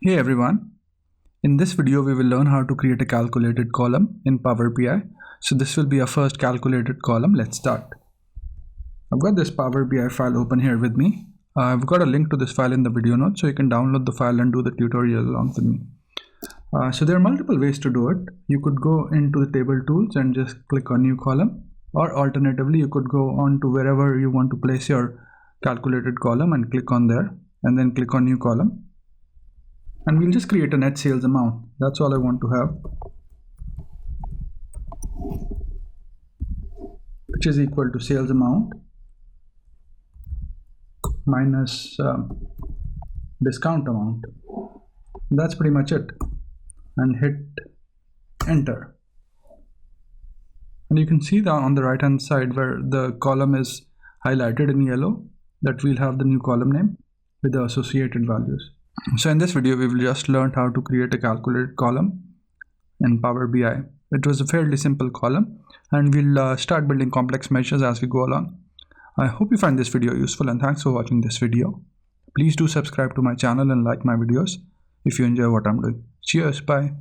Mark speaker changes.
Speaker 1: Hey everyone, in this video we will learn how to create a calculated column in Power BI. So this will be our first calculated column. Let's start. I've got this Power BI file open here with me. I've got a link to this file in the video notes, so you can download the file and do the tutorial along with me. So there are multiple ways to do it. You could go into the table tools and just click on new column, or alternatively you could go on to wherever you want to place your calculated column and click on there and then click on new column. And we'll just create a net sales amount. That's all I want to have, which is equal to sales amount minus discount amount. That's pretty much it. And hit enter. And you can see that on the right hand side where the column is highlighted in yellow, that we'll have the new column name with the associated values. So in this video, we will just learn how to create a calculated column in Power BI. It was a fairly simple column, and we'll start building complex measures as we go along. I hope you find this video useful, and thanks for watching this video. Please do subscribe to my channel and like my videos if you enjoy what I'm doing. Cheers, bye.